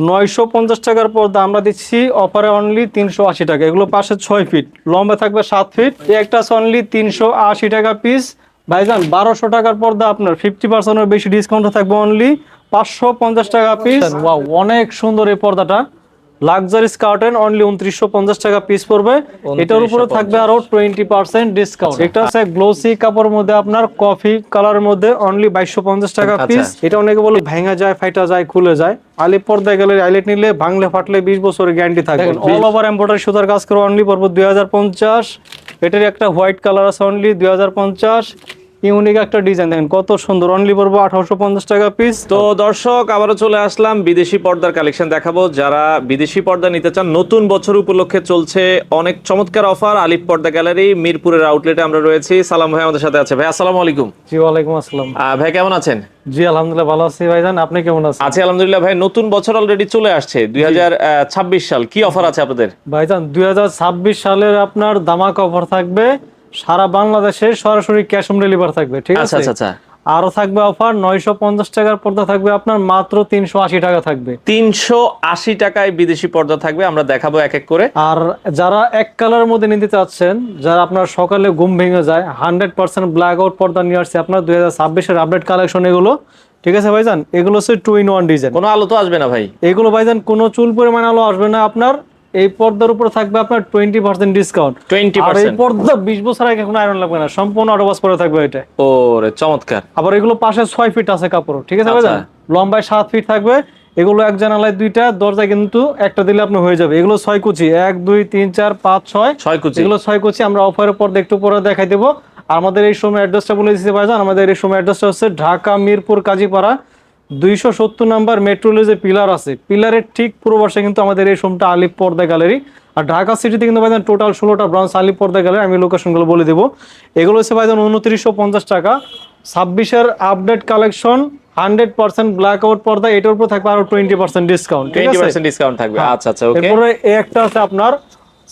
950 টাকার পর্দা আমরা দিচ্ছি অফারে অনলি 380 টাকা। এগুলো পাশে 6 ফিট, লম্বা থাকবে 7 ফিট। এই একটা আছে অনলি 380 টাকা পিস। ভাইজান 1200 টাকার পর্দা আপনার 50% এর বেশি ডিসকাউন্ট থাকবে অনলি 550 টাকা পিস। ওয়াও, অনেক সুন্দর এই পর্দাটা। লাক্সারি কার্টেন অনলি 2950 টাকা পিস পড়বে। এটার উপরে থাকবে আরো 20% ডিসকাউন্ট। এটা আছে গ্লোসি কাপড়ের মধ্যে আপনার কফি কালারের মধ্যে অনলি 2250 টাকা পিস। এটা অনেকে বলে ভাঙা যায়, ফাটা যায়, খুলে যায়। আলিপ পর্দায় গেলে আইলেট নিলে ভাঙলে ফাটলে 20 বছরের গ্যারান্টি থাকবে। অল ওভার এমব্রয়ডারি সুতার কাজ করে অনলি পড়বে 2050। এটার একটা হোয়াইট কালার আছে অনলি 2050। ইউনিক একটা ডিজাইন, দেখেন কত সুন্দর, অনলি পড়বো 1850 টাকা পিস। তো দর্শক, আবারও চলে আসলাম বিদেশি পর্দার কালেকশন দেখাবো। যারা বিদেশি পর্দা নিতে চান, নতুন বছর উপলক্ষে চলছে অনেক চমৎকার অফার। আলিফ পর্দা গ্যালারি মিরপুরের আউটলেটে আমরা রয়েছি। সালাম ভাই আমাদের সাথে আছে। ভাই আসসালামু আলাইকুম। জি ওয়ালাইকুম আসসালাম। ভাই কেমন আছেন? জি আলহামদুলিল্লাহ ভালো আছি ভাইজান, আপনি কেমন আছেন? আছি আলহামদুলিল্লাহ। ভাই নতুন বছর অলরেডি চলে আসছে, 2026 সাল, কি অফার আছে আপনাদের? ভাইজান 2026 সালের আপনার ধামাকা অফার থাকবে। সারা বাংলাদেশে সরাসরি ক্যাশ অন ডেলিভারি থাকবে, ঠিক আছে? আচ্ছা আচ্ছা। আরো থাকবে অফার 950 টাকার পর্দা থাকবে আপনার মাত্র 380 টাকা থাকবে। 380 টাকায় বিদেশি পর্দা থাকবে, আমরা দেখাবো এক এক করে। আর যারা এক কালারের মধ্যে নিতে চাচ্ছেন, যারা আপনার সকালে ঘুম ভেঙে যায়, 100% ব্ল্যাক আউট পর্দা নিয়ে আসছে আপনার 2026 এর আপডেট কালেকশন এগুলো, ঠিক আছে ভাইজান? এগুলো হচ্ছে 2-in-1 ডিজাইন। কোনো আলো তো আসবে না ভাই? এগুলো ভাইজান কোনো চুল পরিমাণ আলো আসবে না আপনার। এই পর্দার উপর থাকবে আপনার 20% ডিসকাউন্ট। 20%? আর এই পর্দা 20 বছর আগে কোনো আয়রন লাগবে না, সম্পূর্ণ অটোবাস পরে থাকবে এটা। ওরে চমৎকার। আবার এগুলো পাশে 6 ফিট আছে কাপড়, ঠিক আছে ভাইজান? লম্বায় 7 ফিট থাকবে। এগুলো এক জানালায় দুইটা, দরজা কিন্তু একটা দিলে আপনি হয়ে যাবে। এগুলো 6 কুচি, 1 2 3 4 5 6 কুচি। এগুলো 6 কুচি। আমরা অফারের পর একটু পরে দেখাই দেবো। আমাদের এই সময় অ্যাড্রেসটা বলে দিচ্ছি ভাইজান। আমাদের এই সময় অ্যাড্রেসটা হচ্ছে ঢাকা মিরপুর কাজীপাড়া 270 নাম্বার মেট্রো রেলে যে পিলার আছে, পিলারের ঠিক পূর্ব পাশে কিন্তু আমাদের এই শোরুমটা আলিফ পর্দা গ্যালারি। আর ঢাকা সিটিতে কিন্তু ভাইজান টোটাল 16টা ব্রাঞ্চ আলিফ পর্দা গ্যালারি। আমি লোকেশনগুলো বলে দেবো। এগুলো হচ্ছে ভাইজান 2950 টাকা। 26 এর আপডেট কালেকশন 100% ব্ল্যাক আউট পর্দা, এটার উপর থাকবে আরো 20% ডিসকাউন্ট, ঠিক আছে? 20% ডিসকাউন্ট থাকবে। আচ্ছা আচ্ছা, ওকে। এরপরে এই একটা আছে আপনার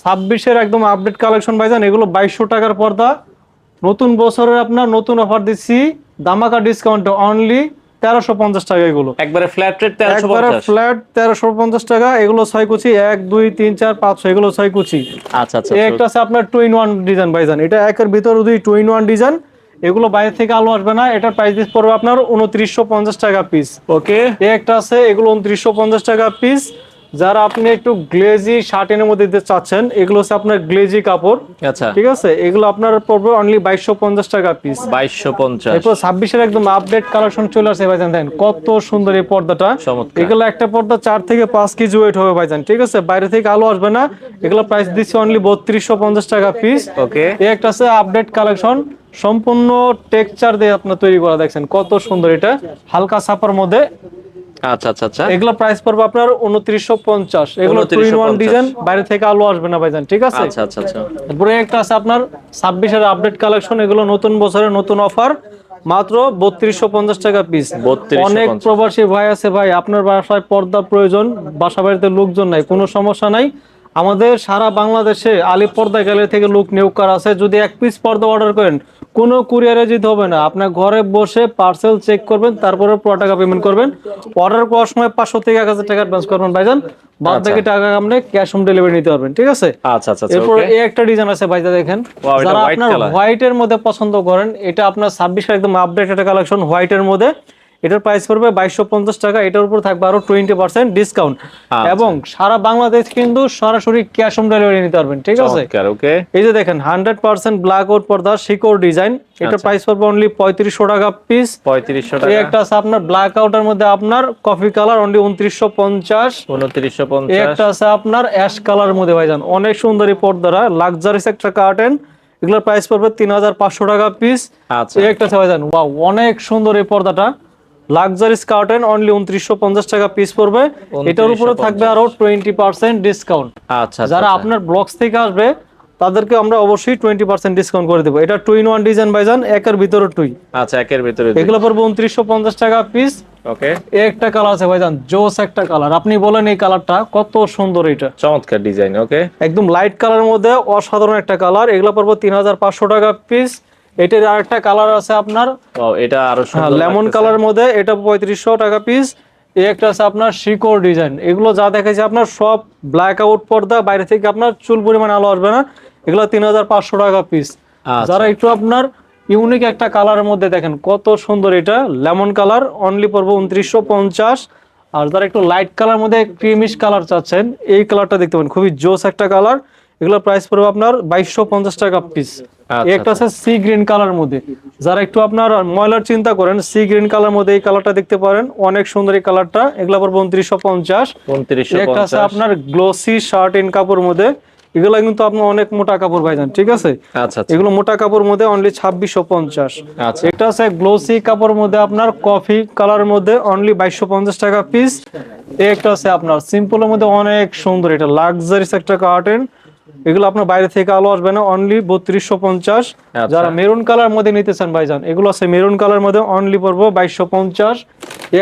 26 এর একদম আপডেট কালেকশন ভাইজান। এগুলো 2200 টাকার পর্দা। নতুন বছরের আপনার নতুন অফার দিচ্ছি, ধামাকা ডিসকাউন্ট অনলি 1350 টাকা। এগুলো একবারে ফ্ল্যাট রেট 1350? একবারে ফ্ল্যাট 1350 টাকা। এগুলো 6 কুচি, 1 2 3 4 5 6, এগুলো 6 কুচি। আচ্ছা আচ্ছা। এই একটা আছে আপনার 2-in-1 ডিজাইন ভাইজান। এটা একের ভিতরে দুই 2-in-1 ডিজাইন। এগুলো বাইরে থেকে আলো আসবে না। এটার প্রাইস দিস পড়বে আপনার 2950 টাকা পিস। ওকে। এই একটা আছে, এগুলো 2950 টাকা পিস। যারা আপনি একটু গ্লেজি শার্টিনের মধ্যে দিতে চাচ্ছেন, এগুলো হচ্ছে আপনার গ্লেজি কাপড়, আচ্ছা, ঠিক আছে? এগুলো আপনার পড়বে অনলি 2250 টাকা পিস। 2250। এরপর 26 এর একদম আপডেট কালেকশন চলে আসছে ভাইজান। দেখেন কত সুন্দর এই পর্দাটা। এগুলো একটা পর্দা 4 থেকে 5 কেজি ওয়েট হবে ভাইজান, ঠিক আছে? বাইরে থেকে আলো আসবে না। এগুলো প্রাইস দিচ্ছি অনলি 3250 টাকা পিস। ওকে। এই একটা আছে আপডেট কালেকশন, সম্পূর্ণ টেক্সচার দিয়ে আপনার তৈরি করা, দেখছেন কত সুন্দর। এটা হালকা ছাপার মধ্যে। আচ্ছা আচ্ছা আচ্ছা। এগুলো প্রাইস পড়বে আপনার 2950। এগুলো 2-in-1 ডিজাইন, বাইরে থেকে আলো আসবে না ভাইজান, ঠিক আছে? আচ্ছা আচ্ছা আচ্ছা। তারপরে একটা আছে আপনার 26 এর আপডেট কালেকশন। এগুলো নতুন বছরের নতুন অফার, মাত্র 3250 টাকা পিস। অনেক প্রবাসী ভাই আছে ভাই, আপনার বাসায় পর্দা প্রয়োজন, বাসা বাড়িতে লোকজন নাই, কোনো সমস্যা নাই। আমাদের সারা বাংলাদেশে আলিফ পর্দা গ্যালারি থেকে লোক নিয়োগ করা আছে। যদি এক পিস পর্দা অর্ডার করেন, কোনো কুরিয়ারে যেতে হবে না, আপনার ঘরে বসে পার্সেল চেক করবেন, তারপরে পুরো টাকা পেমেন্ট করবেন। অর্ডার করার সময় 500 থেকে 1000 টাকা অ্যাডভান্স করবেন ভাইজান, বাদ বাকি টাকা আপনি ক্যাশ অন ডেলিভারি নিতে পারবেন, ঠিক আছে? আচ্ছা আচ্ছা। এরপর এই একটা ডিজাইন আছে ভাইজা, দেখেন যারা আপনার হোয়াইট এর মধ্যে পছন্দ করেন, এটা আপনার 26 এর একদম আপডেট একটা কালেকশন হোয়াইট এর মধ্যে। এটার প্রাইস পড়বে 2250 টাকা। এটার উপর থাকবে আরো 20% ডিসকাউন্ট, এবং সারা বাংলাদেশ কিন্তু সরাসরি ক্যাশ অন ডেলিভারি নিতে পারবেন, ঠিক আছে? ওকে। এই যে দেখেন 100% ব্ল্যাক আউট পর্দা শিকড় ডিজাইন। এটার প্রাইস পড়বে অনলি 3500 টাকা পিস। 3500 টাকা। এই একটা আছে আপনার ব্ল্যাক আউটের মধ্যে আপনার কফি কালার অনলি 2950। 2950। এই একটা আছে আপনার অ্যাশ কালারের মধ্যে ভাইজান, অনেক সুন্দর এই পর্দাটা, লাক্সারিস একটা কার্টেন। এগুলোর প্রাইস পড়বে 3500 টাকা পিস। আচ্ছা। এই একটা আছে ভাইজান, ওয়াও অনেক সুন্দর এই পর্দাটা, লাক্সারিস কার্টেন অনলি 2950 টাকা পিস পড়বে। এটার উপরে থাকবে আরো 20% ডিসকাউন্ট। আচ্ছা। যারা আপনার ব্লগস থেকে আসবে তাদেরকে আমরা অবশ্যই 20% ডিসকাউন্ট করে দেবো। এটা 2-in-1 ডিজাইন ভাইজান, একের ভিতরে 2। আচ্ছা, একের ভিতরে। এগুলো পড়বে 2950 টাকা পিস। ওকে। একটা কালার আছে ভাইজান, জোস একটা কালার। আপনি বলেন এই কালারটা কত সুন্দর, এটা চমৎকার ডিজাইন। ওকে। একদম লাইট কালারের মধ্যে অসাধারণ একটা কালার। এগুলো পড়বে 3500 টাকা পিস। এটার আরেকটা কালার আছে আপনার, এটা আরো সুন্দর লেমন কালারের মধ্যে, এটা 3500 টাকা পিস। এই একটা আছে আপনার শিকড় ডিজাইন, এগুলো যা দেখাচ্ছে আপনার সব ব্ল্যাক আউট পর্দা, বাইরে থেকে আপনার চুল পরিমাণ আলো আসবে না, এগুলো 3500 টাকা পিস। আচ্ছা। যারা একটু আপনার ইউনিক একটা কালারের মধ্যে দেখেন কত সুন্দর, এটা লেমন কালার, অনলি পড়বে 2950। আর যারা একটু লাইট কালার মধ্যে ক্রিমিশ কালার চাচ্ছেন, এই কালারটা দেখতে পাবেন, খুবই জোস একটা কালার, এগুলো প্রাইস পড়বে আপনার 2250 টাকা পিস। একটা আছে সি গ্রিন কালার মধ্যে, যারা একটু আপনার ময়লার চিন্তা করেন, সি গ্রিন কালার মধ্যে এই কালারটা দেখতে পারেন, অনেক সুন্দর এই কালারটা, এগুলো পড়বে 2950। একটা আছে আপনার গ্লোসি শার্ট ইন কাপড় মধ্যে, এগুলো কিন্তু আপনার অনেক মোটা কাপড় ভাইজান, ঠিক আছে? আচ্ছা, এগুলো মোটা কাপড় মধ্যে অনলি 2650। আচ্ছা। একটা আছে গ্লোসি কাপড় মধ্যে আপনার কফি কালারের মধ্যে অনলি 2250 টাকা পিস। একটা আছে আপনার সিম্পলের মধ্যে অনেক সুন্দর, এটা লাক্সারিস একটা কার্টেন, এগুলো আপনার বাইরে থেকে আলো আসবে না, অনলি 3250। যারা মেরুন কালার মধ্যে নিতে চান ভাইজান, এগুলো আছে মেরুন কালার মধ্যে অনলি পড়বো 2250।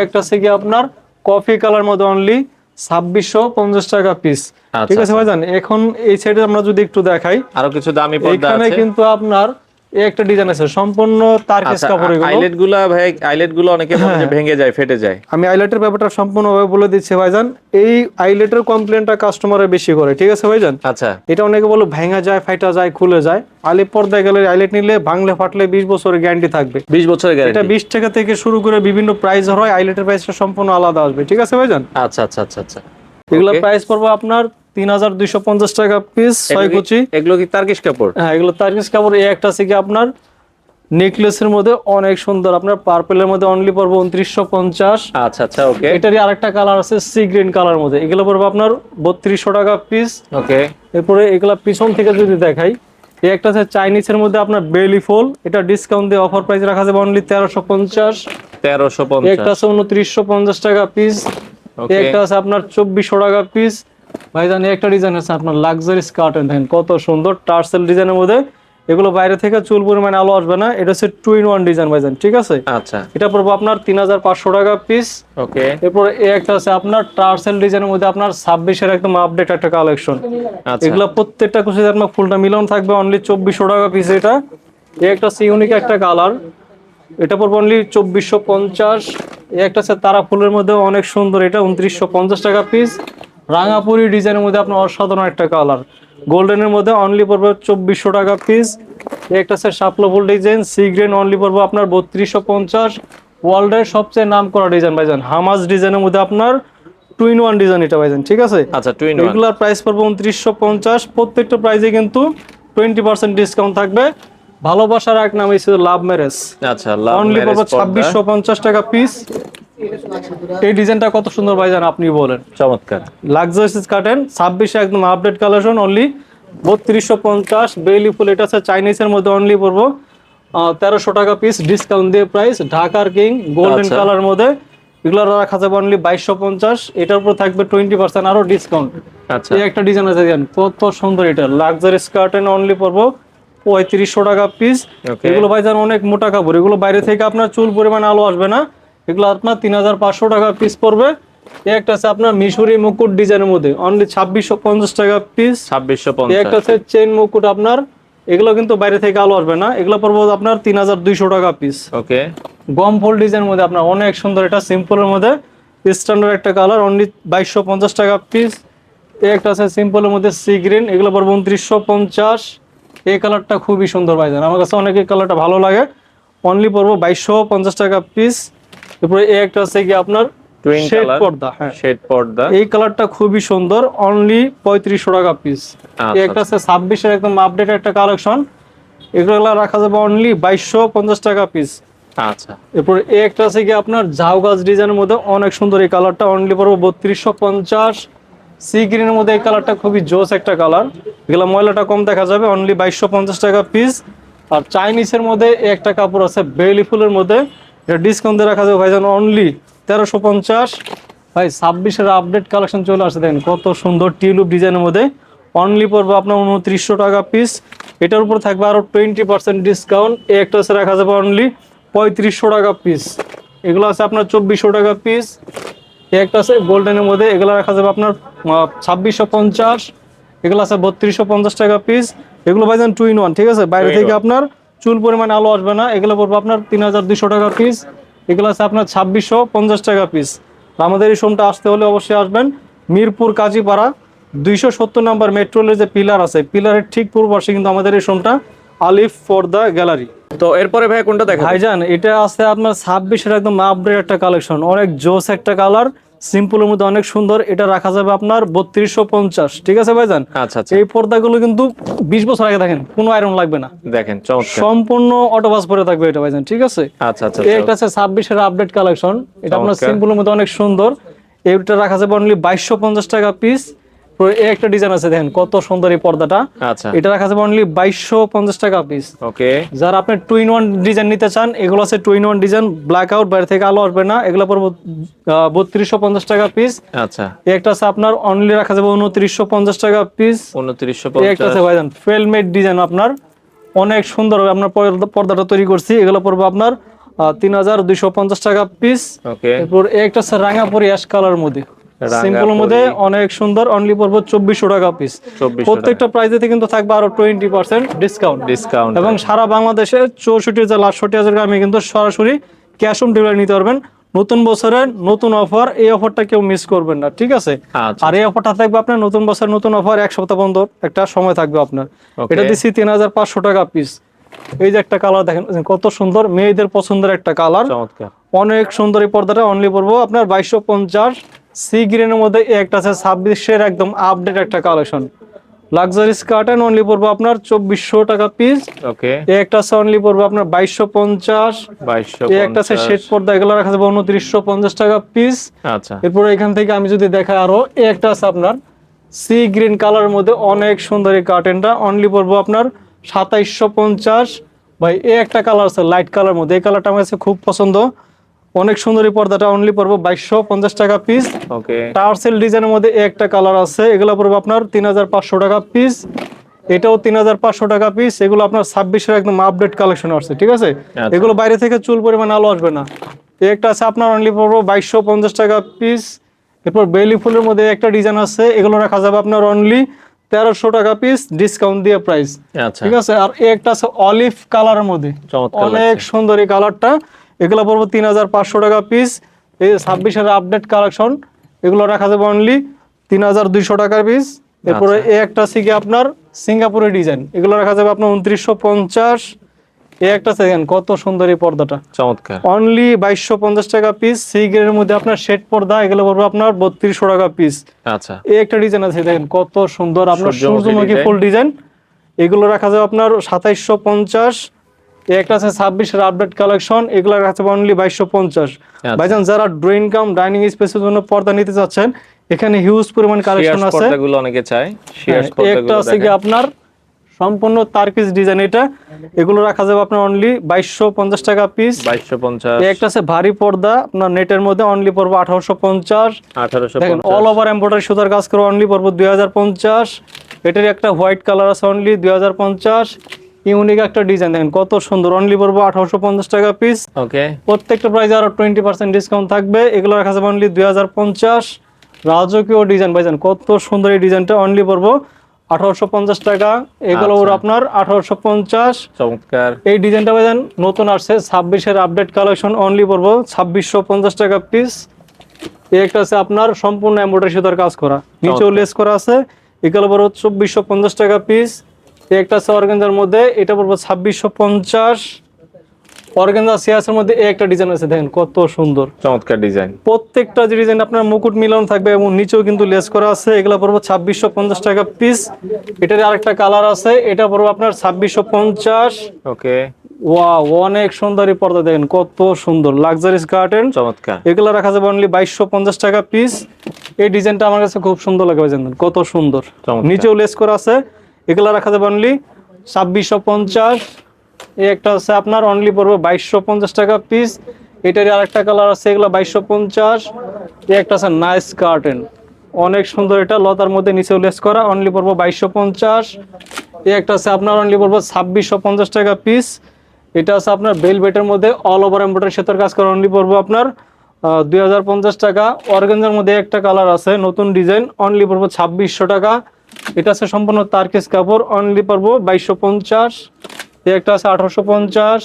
একটা আছে কি আপনার কফি কালার মধ্যে অনলি 2650 টাকা পিস, ঠিক আছে ভাইজান? এখন এই সাইডে আমরা যদি একটু দেখাই, আরো কিছু দামি পর্দা এখানে আছে কিন্তু আপনার এই একটা ডিজাইন আছে সম্পূর্ণ তারকেস কাপড়, এগুলো আইলেট গুলা ভাই, আইলেট গুলো অনেকে বলে যে ভেঙে যায়, ফেটে যায়। আমি আইলেটের ব্যাপারটা সম্পূর্ণভাবে বলে দিচ্ছি ভাইজান, এই আইলেটের কমপ্লেনটা কাস্টমারে বেশি করে, ঠিক আছে ভাইজান? আচ্ছা। এটা অনেকে বলে ভেঙে যায়, ফাটা যায়, খুলে যায়। আলিপ পর্দায় গেলে আইলেট নিলে ভাঙলে ফাটলে 20 বছরের গ্যারান্টি থাকবে। 20 বছরের গ্যারান্টি। এটা 20 টাকা থেকে শুরু করে বিভিন্ন প্রাইস হয়, আইলেটের প্রাইসটা সম্পূর্ণ আলাদা আসবে, ঠিক আছে ভাইজান? আচ্ছা আচ্ছা আচ্ছা আচ্ছা। এগুলো প্রাইস পড়বে আপনার 3250 টাকা পিস, 6 কুচি। এগুলো কি তার্কিশ কাপড়? হ্যাঁ, এগুলো তার্কিশ কাপড়। এই একটা আছে কি আপনার নেকলেসের মধ্যে অনেক সুন্দর, আপনার পার্পলের মধ্যে অনলি পড়বে 2950। আচ্ছা আচ্ছা, ওকে। এটারই আরেকটা কালার আছে সি গ্রিন কালার মধ্যে, এগুলো পড়বে আপনার 3200 টাকা পিস। ওকে। এরপরে এগুলা পিছন থেকে যদি দেখাই, এই একটা আছে চাইনিজের মধ্যে আপনার বেলি ফুল, এটা ডিসকাউন্ট দিয়ে অফার প্রাইস রাখা যাবে অনলি 1350। 1350। একটা আছে 2950 টাকা পিস। একটা আছে আপনার 2400 টাকা পিস। ভাইজান একটা ডিজাইন আছে আপনার লাক্সারি স্কার্টেন, দেখেন কত সুন্দর টার্সেল ডিজাইনের মধ্যে, এগুলো বাইরে থেকে চুল পরিমাণে আলো আসবে না, এটা হচ্ছে 2-in-1 ডিজাইন ভাইজান, ঠিক আছে? আচ্ছা। এটা পড়বে আপনার 3500 টাকা পিস। ওকে। এরপর এই একটা আছে আপনার টার্সেল ডিজাইনের মধ্যে আপনার 26 এর একদম আপডেট একটা কালেকশন, এগুলা প্রত্যেকটা কুচিতে আপনার ফুলটা মিলন থাকবে, অনলি 2400 টাকা পিস। এটা এই একটা আছে ইউনিক একটা কালার, এটা পড়বে অনলি 2450। এই একটা আছে তারা ফুলের মধ্যে অনেক সুন্দর, এটা 2950 টাকা পিস। রাঙাপুরি ডিজাইনের মধ্যে আপনার অসাধারণ একটা কালার, গোল্ডেনের মধ্যে অনলি পড়বে 2400 টাকা পিস। একটা আছে শাপলা ফুল ডিজাইন সি গ্রিন, অনলি পড়বে আপনার 3250। ওয়ার্ল্ডের সবচেয়ে নাম করা ডিজাইন ভাইজান, হামাজ ডিজাইনের মধ্যে আপনার 2-in-1 ডিজাইন এটা ভাইজান, ঠিক আছে? আচ্ছা, 2-in-1। এগুলার প্রাইস পড়বে 2950। প্রত্যেকটা প্রাইসে কিন্তু 20% ডিসকাউন্ট থাকবে। ভালোবাসার এক নাম হচ্ছে লাভ ম্যারেজ, আচ্ছা, লাভ অনলি ম্যারেজ পড়বে 2650 টাকা পিস। এই ডিজাইনটা কত সুন্দর ভাইজান, আপনি বলেন। চমৎকার লাক্সারিয়াস কাটেন 26 একদম আপডেট কালেকশন, অনলি 3250। বেলি ফুল, এটা আছে চাইনিজের মধ্যে, অনলি পড়বো 1300 টাকা পিস, ডিসকাউন্ট দিয়ে প্রাইস। ঢাকার কিং গোল্ডেন কালার মধ্যে, এগুলো রাখা যাবে অনলি 2250। এটার উপর থাকবে 20% আরো ডিসকাউন্ট। আচ্ছা। এই একটা ডিজাইন আছে দেখেন কত সুন্দর, এটা লাক্সারিয়াস কার্টেন, অনলি পড়বো 3500 টাকা পিস। এগুলো ভাইজান অনেক মোটা কাপড়, এগুলো বাইরে থেকে আপনার চুল পরিমাণ আলো আসবে না, এগুলো আপনার 3500 টাকা পিস পড়বে। এই একটা আছে আপনার মিশরি মুকুট ডিজাইনের মধ্যে, অনলি 2650 টাকা পিস। 2650। এই একটা আছে চেইন মুকুট আপনার, এগুলো কিন্তু বাইরে থেকে আলো আসবে না, এগুলো পড়বে আপনার 3200 টাকা পিস। ওকে। গম ফোল্ড ডিজাইনের মধ্যে আপনার অনেক সুন্দর, এটা সিম্পলের মধ্যে স্ট্যান্ডার্ড একটা কালার, অনলি 2250 টাকা পিস। এই একটা আছে সিম্পলের মধ্যে সি গ্রিন, এগুলো পড়বে 2950। এই কালারটা খুবই সুন্দর ভাইজান, আমার কাছে অনেক এই কালারটা ভালো লাগে, অনলি পড়বো 2250 টাকা পিস। এরপরে এই একটা আছে কি আপনার শেড পর্দা, হ্যাঁ শেড পর্দা, এই কালারটা খুবই সুন্দর, অনলি 3500 টাকা পিস। এই একটা আছে 26 এর একদম আপডেট একটা কালেকশন, এগুলো রাখা যাবে অনলি 2250 টাকা পিস। আচ্ছা। এরপর এই একটা আছে কি আপনার ঝাউ গাছ ডিজাইনের মধ্যে অনেক সুন্দর, এই কালারটা অনলি পড়বো 3250। সি গ্রিনের মধ্যে এই কালারটা খুবই জোস একটা কালার, এগুলো ময়লাটা কম দেখা যাবে, অনলি 2250 টাকা পিস। আর চাইনিজের মধ্যে একটা কাপড় আছে বেলি ফুলের মধ্যে, এটা ডিসকাউন্ট দিয়ে রাখা যাবে ভাইজান অনলি 1350। ভাই 26 এর আপডেট কালেকশন চলে আসছে, দেখেন কত সুন্দর টিউলিপ ডিজাইনের মধ্যে, অনলি পড়বে আপনার 2900 টাকা পিস। এটার উপর থাকবে আরো 20% ডিসকাউন্ট। এই একটা আছে রাখা যাবে অনলি 3500 টাকা পিস, এগুলো আছে আপনার 2400 টাকা পিস। একটা আছে গোল্ডেনের মধ্যে, এগুলো রাখা যাবে আপনার 2650। এগুলো আছে 3250 টাকা পিস। এগুলো ভাইজান 2-in-1, ঠিক আছে? বাইরে থেকে আপনার চুল পরিমাণ আলো আসবে না, এগুলো পড়বে আপনার 3200 টাকা পিস। এগুলো আছে আপনার 2650 টাকা পিস। আমাদের এই শোরুমটা আসতে হলে অবশ্যই আসবেন মিরপুর কাজীপাড়া 270 নম্বর মেট্রো রেলের যে পিলার আছে, পিলারের ঠিক পূর্ব পাশে কিন্তু আমাদের এই শোরুমটা আলিফ পর্দা গ্যালারি। তো এরপরে ভাই কোনটা দেখাবেন? ভাইজান এটা আছে আপনার 26-এর একদম আপডেট একটা কালেকশন, অনেক জোস একটা কালার, সিম্পলের মধ্যে অনেক সুন্দর। এটা রাখা যাবে আপনার 3250, ঠিক আছে ভাইজান? আচ্ছা আচ্ছা, এই পর্দাগুলো কিন্তু 20 বছর আগে, দেখেন কোনো আয়রন লাগবে না, দেখেন চমৎকার। সম্পূর্ণ অটোবাস পরে থাকবে এটা ভাইজান, ঠিক আছে? আচ্ছা আচ্ছা, এটা আছে 26-এর আপডেট কালেকশন, এটা আপনার চমৎকার। সিম্পলের মধ্যে অনেক সুন্দর। এটা রাখা যাবে অনলি 2250 টাকা পিস। একটা ডিজাইন আছে, দেখেন কত সুন্দর এই পর্দাটা, আচ্ছা, এটা রাখা যাবে অনলি 2250 টাকা পিস। ওকে। যারা আপনি 2-in-1 ডিজাইন নিতে চান, এগুলো আছে 2-in-1 ডিজাইন, ব্ল্যাক আউট, বাইরে থেকে আলো আসবে না, এগুলো পড়বে 3250 টাকা পিস। আচ্ছা, একটা আছে আপনার অনলি রাখা যাবে 2950 টাকা পিস। একটা আছে 2950। ভাইজান ফেলমেট ডিজাইন, আপনার অনেক সুন্দর হবে, আপনার পর্দাটা তৈরি করছি, এগুলো পড়বে আপনার 3250 টাকা পিস। ওকে, এরপর একটা আছে রাঙাপুরি অ্যাশ কালার মধ্যে, সিম্পলের মধ্যে অনেক সুন্দর, অনলি পড়বে 2400 টাকা পিস। 2400 প্রত্যেকটা প্রাইসেতে কিন্তু থাকবে আরো 20% ডিসকাউন্ট। ডিসকাউন্ট। এবং সারা বাংলাদেশে 64 জেলা 68,000 গ্রামে কিন্তু সরাসরি ক্যাশ অন ডেলিভারি নিতে পারবেন। নতুন বছরের নতুন অফার, এই অফারটা কেউ মিস করবেন না, ঠিক আছে? আচ্ছা, আর এই অফারটা থাকবে আপনার নতুন বছর নতুন অফার, 1 সপ্তাহ পর্যন্ত একটা সময় থাকবে আপনার। Okay. এটা দিচ্ছি 3500 টাকা পিস। এই যে একটা কালার দেখেন কত সুন্দর, মেয়েদের পছন্দের একটা কালার, চমৎকার। অনেক সুন্দর। এই পর্দাটা অনলি পড়বো আপনার 2250। সি গ্রিনের মধ্যে একটা আছে 26-এর একদম আপডেট একটা কালেকশন, লাক্সারি কার্টেন, অনলি পড়বো আপনার 2400 টাকা পিস। ওকে, একটা আছে অনলি পড়বো আপনার 2250। 2250। একটা আছে শেড পর্দা, এগুলো রাখা যাবে 2950 টাকা পিস। আচ্ছা, এরপর এখান থেকে আমি যদি দেখাই আরো, একটা আছে আপনার সি গ্রিন কালারের মধ্যে অনেক সুন্দর এই কার্টেনটা, অনলি পড়বো আপনার 2750। ভাই এই একটা কালার আছে লাইট কালার মধ্যে, এই কালারটা আমার কাছে খুব পছন্দ, অনেক সুন্দর এই পর্দাটা, অনলি পড়বো 2250 টাকা পিস। ওকে, টার্সেল ডিজাইনের মধ্যে একটা কালার আছে, এগুলো পড়বো আপনার 3500 টাকা পিস। এটাও 3500 টাকা পিস। এগুলো আপনার 26-এর একদম আপডেট কালেকশন আসছে, ঠিক আছে? আচ্ছা। এগুলো বাইরে থেকে চুল পরিমাণ আলো আসবে না। একটা আছে আপনার অনলি পড়বো 2250 টাকা পিস। এরপর বেলি ফুলের মধ্যে একটা ডিজাইন আছে, এগুলো রাখা যাবে আপনার অনলি 1300 টাকা পিস, ডিসকাউন্ট দিয়ে প্রাইস, আচ্ছা, ঠিক আছে? আর একটা আছে অলিভ কালারের মধ্যে, চমৎকার অনেক লাগছে। সুন্দর এই কালারটা, এগুলো পড়বো 3500 টাকা পিস। এই 26-এর আপডেট কালেকশন, এগুলো রাখা যাবে অনলি 3200 টাকা পিস। এরপরে আচ্ছা। এই একটা আছে কি আপনার সিঙ্গাপুরের ডিজাইন, এগুলো রাখা যাবে আপনার 2950। এই একটা সেকেন্ড কত সুন্দর এই পর্দাটা, চমৎকার। অনলি 2250 টাকা পিস। সি গ্রেডের মধ্যে আপনার শেড পর্দা, এগুলো পড়বে আপনার 3200 টাকা পিস। আচ্ছা, এই একটা ডিজাইন আছে, দেখেন কত সুন্দর আপনার সূর্যমুখী সূর্যমুখী design। ফুল ডিজাইন, এগুলো রাখা যাবে আপনার 2750। এই একটা আছে 26-এর আপডেট কালেকশন, এগুলো রাখা যাবে অনলি 2250। আচ্ছা। ভাইজান যারা ড্রয়িং কাম ডাইনিং স্পেসের জন্য পর্দা নিতে চাচ্ছেন, এখানে হিউজ পরিমাণ কালেকশন শিয়ার্স আছে। পর্দাগুলো অনেকে চায়, হ্যাঁ, শিয়ার্স একটা পর্দাগুলো আছে কি দেখেন। আপনার সম্পূর্ণ তারকিস ডিজাইন, এটা এগুলো রাখা যাবে আপনার অনলি 2250 টাকা পিস। 2250। একটা আছে ভারী পর্দা আপনার নেটের মধ্যে, অনলি পড়বো 1850। দেখেন 1850। অল ওভার এমব্রয়ডারি সুতার কাজ করে, অনলি পড়বো 2050। এটার একটা হোয়াইট কালার আছে, অনলি 2050। ইউনিক একটা ডিজাইন, দেখেন কত সুন্দর, অনলি পড়বো 1850 টাকা পিস। ওকে, প্রত্যেকটা প্রাইসে আরো 20% ডিসকাউন্ট থাকবে, এগুলো রাখা যাবে অনলি 2050। রাজকীয় ডিজাইন ভাইজান, কত সুন্দর এই ডিজাইনটা, অনলি পড়বো 1850 টাকা। এগুলো আচ্ছা। আপনার 1850। চমৎকার। এই ডিজাইনটা ভাইজান নতুন আসছে, 26-এর আপডেট কালেকশন, অনলি পড়বো 2650 টাকা পিস। এই একটা আছে আপনার সম্পূর্ণ এমব্রয়ডারি সুতার কাজ করা, নিচেও লেস করা আছে, এগুলো পড়বো 2450 টাকা পিস। এই একটা আছে অর্গানজার মধ্যে, এটা পড়বো 2650। অর্গানজা সিয়াসের মধ্যে এই একটা ডিজাইন আছে, দেখেন কত সুন্দর, চমৎকার ডিজাইন। প্রত্যেকটা যে ডিজাইন আপনার মুকুট মিলানো থাকবে এবং নিচেও কিন্তু লেস করা আছে, এগুলো পড়বো 2650 টাকা পিস। এটার আরেকটা কালার আছে, এটা পড়বো আপনার 2650। ওকে, ওয়াও, অনেক সুন্দর এই পর্দা, দেখেন কত সুন্দর লাক্সারিস কার্টেন, চমৎকার। এগুলো রাখা যাবে অনলি 2250 টাকা পিস। এই ডিজাইনটা আমার কাছে খুব সুন্দর লাগে ভাইজান, কত সুন্দর, চমৎকার। নিচেও লেস করা আছে, এগুলো রাখা যাবে অনলি 2650। এই একটা আছে আপনার অনলি পড়বে 2250 টাকা পিস। এটারই আরেকটা কালার আছে, এগুলো 2250। এই একটা আছে নাইস কার্টেন, অনেক সুন্দর, এটা লতার মধ্যে নিচেও লেস করা, অনলি পড়বো 2250। এই একটা আছে আপনার অনলি পড়বো 2650 টাকা পিস। এটা আছে আপনার বেলভেটের মধ্যে অল ওভার এমব্রয়ডারি সুতার কাজ করা, অনলি পড়বো আপনার 2050 টাকা। অর্গানজার মধ্যে একটা কালার আছে নতুন ডিজাইন, অনলি পড়বো 2600 টাকা। এটা আছে সম্পূর্ণ তারকেস কাপড়, অনলি পড়বো 2250। এই একটা আছে 1850,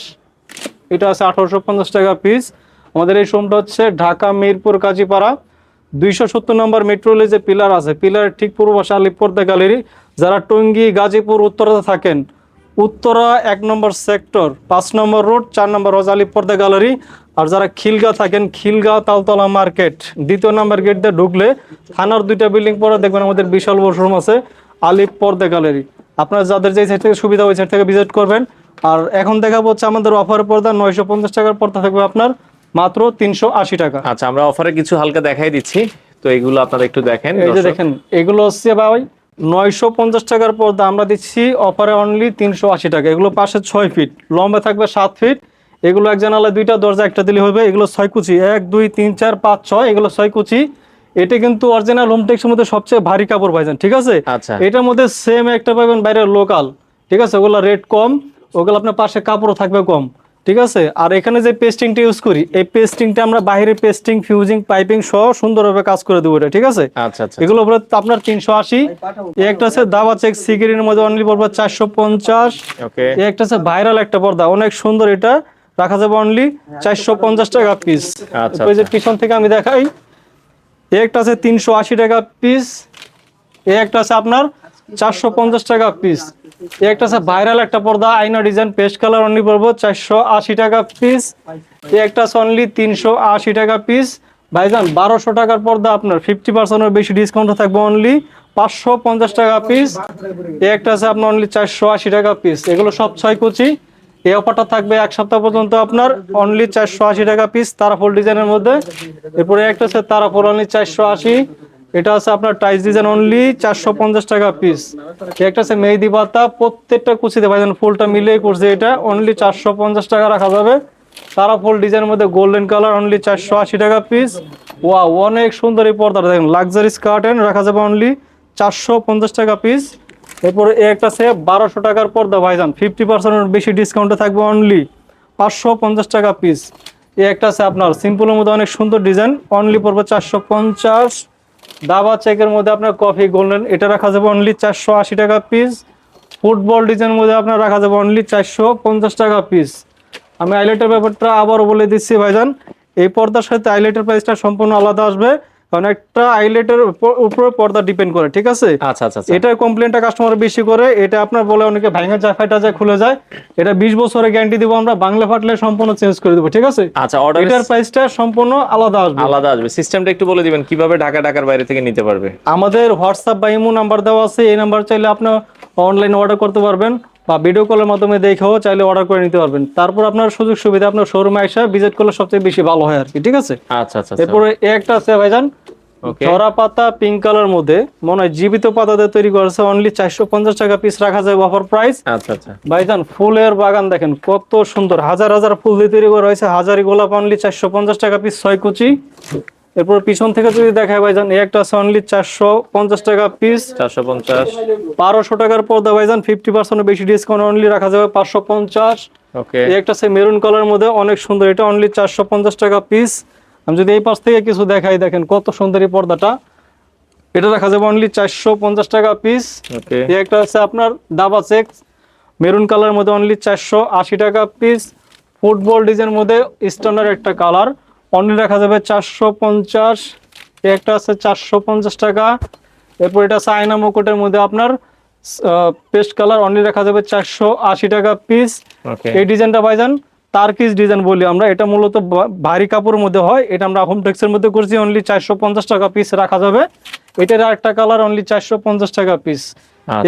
এটা আছে 1850 টাকা পিস। আমাদের এই শোরুমটা হচ্ছে ঢাকা মিরপুর কাজীপাড়া 270 নম্বর মেট্রো রেলের যে পিলার আছে, পিলারের ঠিক পূর্ব পাশে আলিপ পর্দা গ্যালারি। যারা টঙ্গী গাজীপুর উত্তরাতে থাকেন, উত্তরা 1 নম্বর সেক্টর 5 নম্বর রোড 4 নম্বর হজ আলিপ পর্দা গ্যালারি। আর যারা খিলগা থাকেন, খিলগা তালতলা মার্কেট 2 নম্বর গেট দিয়ে ঢুকলে থানার 2টা বিল্ডিং পরে দেখবেন আমাদের বিশাল বড় শোরুম আছে আলিপ পর্দা গ্যালারি। আপনারা যাদের যে সাইড থেকে সুবিধা ওই সাইড থেকে ভিজিট করবেন। আর এখন দেখাবো হচ্ছে আমাদের অফারের পর্দা 950 টাকার পর্দা থাকবে আপনার মাত্র 380 টাকা। আচ্ছা, আমরা অফারে কিছু হালকা দেখাই দিচ্ছি, তো এগুলো আপনারা একটু দেখেন। এই যে দেখেন, এগুলো হচ্ছে ভাই 950 টাকার পর্দা আমরা দিচ্ছি অফারে অনলি 380 টাকা। এগুলো পাশে 6 ফিট, লম্বা থাকবে 7 ফিট। এগুলো এক জানালা 2টা, দরজা একটা দিলে হবে। এগুলো 6 কুচি, 1 2 3 4 5 6, এগুলো 6 কুচি। এটা কিন্তু অরিজিনাল হোমটেক্সের মধ্যে সবচেয়ে ভারী কাপড় পাইছেন, ঠিক আছে? আচ্ছা। এটার মধ্যে সেম একটা পাবেন বাইরে লোকাল, ঠিক আছে? ওগুলো রেট কম, ওগুলো আপনার পাশে কাপড়ও থাকবে কম, ঠিক আছে? আর এখানে যে পেস্টিংটা ইউজ করি, এই পেস্টিংটা আমরা বাইরে পেস্টিং ফিউজিং পাইপিং সহ সুন্দরভাবে কাজ করে দেবো এটা, ঠিক আছে? আচ্ছা আচ্ছা। এগুলো উপরে আপনার 380। একটা আছে দাবা চেক সিগারেটের মধ্যে অনলি পড়বে 450। ওকে। একটা আছে ভাইরাল একটা পর্দা, অনেক সুন্দর, এটা রাখা যাবে অনলি 450 টাকা পিস। আচ্ছা, ওই যে পিছন থেকে আমি দেখাই, একটা আছে 380 টাকা পিস, একটা আছে আপনার 450 টাকা পিস। একটা আছে ভাইরাল একটা পর্দা আয়না ডিজাইন পেস্ট কালার, অনলি পড়বো 480 টাকা পিস। একটা আছে অনলি 380 টাকা পিস। ভাইজান 1200 টাকার পর্দা আপনার 50% বেশি ডিসকাউন্ট থাকবে অনলি 550 টাকা পিস। একটা আছে আপনার অনলি 480 টাকা পিস। এগুলো সব 6 কুচি। এই অফারটা থাকবে 1 সপ্তাহ পর্যন্ত আপনার অনলি 480 টাকা পিস তারাফল ডিজাইনের মধ্যে। এরপরে একটা আছে তারাফল অনলি 480। এটা আছে আপনার টাইস ডিজাইন অনলি 450 টাকা পিস। একটা আছে মেহেদি পাতা, প্রত্যেকটা কুচিতে ভাইজান ফুলটা মিলিয়ে করছে, এটা অনলি 450 টাকা রাখা যাবে। তারা ফুল ডিজাইনের মধ্যে গোল্ডেন কালার অনলি 480 টাকা পিস। ওয়াও, অনেক সুন্দর এই পর্দাটা দেখেন, লাক্সারি কার্টেন রাখা যাবে অনলি 450 টাকা পিস। এরপরে একটা আছে 1200 টাকার পর্দা ভাইজান 50% বেশি ডিসকাউন্টে থাকবে অনলি 550 টাকা পিস। একটা আছে আপনার সিম্পলের মধ্যে অনেক সুন্দর ডিজাইন, অনলি পড়বে 450। দাবা চেকের মধ্যে আপনার কফি গোল্ডেন, এটা রাখা যাবে অনলি 480 টাকা পিস। ফুটবল ডিজাইনের মধ্যে আপনার রাখা যাবে অনলি 450 টাকা পিস। আমি আইলাইটের ব্যাপারটা আবারও বলে দিচ্ছি ভাইজান, এই পর্দার সাথে আইলাইটের প্রাইসটা সম্পূর্ণ আলাদা আসবে, কারণ একটা আইলাইটের উপরে পর্দা ডিপেন্ড করে, ঠিক আছে? আচ্ছা আচ্ছা। এটার কমপ্লেনটা কাস্টমার বেশি করে, এটা আপনার বলে অনেকে ভাঙা যায় ফাটা যায় খুলে যায়। এটা 20 বছরের গ্যারান্টি দিব আমরা, বাংলা ফাটলে সম্পূর্ণ চেঞ্জ করে দেবো, ঠিক আছে? আচ্ছা, অর্ডার এটার প্রাইসটা সম্পূর্ণ আলাদা আসবে। আলাদা আসবে। সিস্টেমটা একটু বলে দিবেন কিভাবে ঢাকার বাইরে থেকে নিতে পারবে? আমাদের হোয়াটসঅ্যাপ বা ইমো নাম্বার দেওয়া আছে, এই নাম্বার চাইলে আপনি অনলাইনে অর্ডার করতে পারবেন বা ভিডিও কলের মাধ্যমে দেখেও চাইলে অর্ডার করে নিতে পারবেন। তারপর আপনার সুযোগ সুবিধা আপনার শোরুমে এসে ভিজিট করলে সবচেয়ে বেশি ভালো হয় আর কি, ঠিক আছে? আচ্ছা আচ্ছা। এরপরে একটা আছে ভাইজান ওকে। ঝরা পাতা পিঙ্ক কালার মধ্যে, মনে হয় জীবিত পাতা দিয়ে তৈরি করেছে, অনলি 450 টাকা পিস রাখা যায় অফার প্রাইস। আচ্ছা আচ্ছা। ভাইজান ফুলের বাগান দেখেন কত সুন্দর, হাজার হাজার ফুল দিয়ে তৈরি করা হয়েছে। হাজারি গোলাপ অনলি 450 টাকা পিস 6 কুচি। এরপর পিছন থেকে যদি দেখায় ভাইজান, এই একটা আছে অনলি 450 টাকা পিস। 450। 1200 টাকার পর্দা ভাইজান 50% বেশি ডিসকাউন্ট অনলি রাখা যাবে 550। ওকে। এই একটা আছে মেরুন কালার মধ্যে অনেক সুন্দর, এটা অনলি 450 টাকা পিস। আমি যদি এই পাশ থেকে কিছু দেখাই, দেখেন কত সুন্দর এই পর্দাটা, এটা রাখা যাবে অনলি 450 টাকা পিস। ওকে। এই একটা আছে আপনার দাবা চেক মেরুন কালার মধ্যে অনলি 480 টাকা পিস। ফুটবল ডিজাইনের মধ্যে স্ট্যান্ডার্ড একটা কালার, অনলি রাখা যাবে 450। এই একটা আছে 450 টাকা। এরপর এটা আছে আয়না মুকুটের মধ্যে আপনার পেস্ট কালার, অনলি রাখা যাবে 480 টাকা পিস। ওকে। এই ডিজাইনটা ভাইজান তার্কিস ডিজাইন বলি আমরা, এটা মূলত ভারী কাপড়ের মধ্যে হয়, এটা আমরা হোমটেক্সের মধ্যে করছি, অনলি 450 টাকা পিস রাখা যাবে। এটার আরেকটা কালার অনলি 450 টাকা পিস।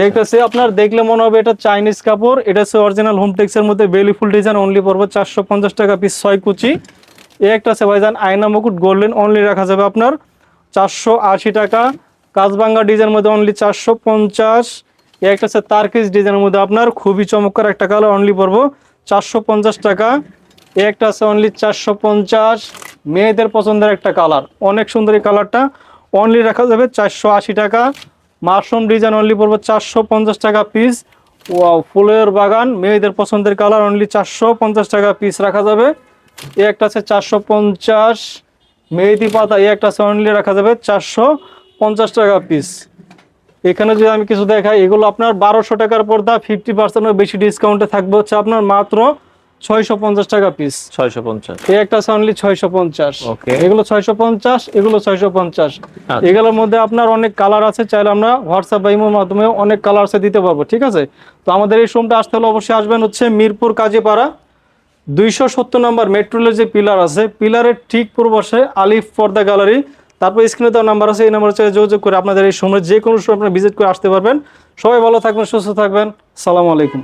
একটা সে আপনার দেখলে মনে হবে এটা চাইনিজ কাপড়, এটা হচ্ছে অরিজিনাল হোমটেক্সের মধ্যে বেলি ফুল ডিজাইন, অনলি পড়বে 450 টাকা পিস 6 কুচি। এই একটা আছে ভাইজান আয়না মুকুট গোল্ডেন, অনলি রাখা যাবে আপনার 480 টাকা। কাজবাঙ্গা ডিজাইনের মধ্যে অনলি 450। এই একটা আছে তার্কিস ডিজাইনের মধ্যে আপনার খুবই চমৎকার একটা কালার, অনলি পড়বো 450 টাকা। এই একটা আছে অনলি 450। মেয়েদের পছন্দের একটা কালার, অনেক সুন্দর এই কালারটা, অনলি রাখা যাবে 480 টাকা। মাশরুম ডিজাইন অনলি পড়বে 450 টাকা পিস। ওয়াও, ফুলের বাগান মেয়েদের পছন্দের কালার, অনলি 450 টাকা পিস রাখা যাবে। এই একটা আছে 450। মেহেদি পাতা এই একটা আছে অনলি রাখা যাবে 450 টাকা পিস। এখানে যদি আমি কিছু দেখাই, এগুলো আপনার 1200 টাকার পর্দা 50% বেশি ডিসকাউন্টে থাকবে হচ্ছে আপনার মাত্র 650 টাকা পিস। 650। এই একটা আছে অনলি 650। Okay. এগুলো 650, এগুলো 650। আচ্ছা। এগুলোর মধ্যে আপনার অনেক কালার আছে, চাইলে আমরা হোয়াটসঅ্যাপ বা ইমোর মাধ্যমে অনেক কালার আছে দিতে পারবো, ঠিক আছে। তো আমাদের এই শোরুমটা আসতে হলে অবশ্যই আসবেন হচ্ছে মিরপুর কাজীপাড়া 270 নম্বর মেট্রো রেলের যে পিলার আছে, পিলারের ঠিক পূর্ব পাশে আলিফ পর্দা গ্যালারি। তারপর স্ক্রিনে দেওয়া নাম্বার আছে, এই নাম্বারে যোগাযোগ করে আপনাদের এই সময় যে কোনো সময় আপনারা ভিজিট করে আসতে পারবেন। সবাই ভালো থাকবেন, সুস্থ থাকবেন। সালামু আলাইকুম।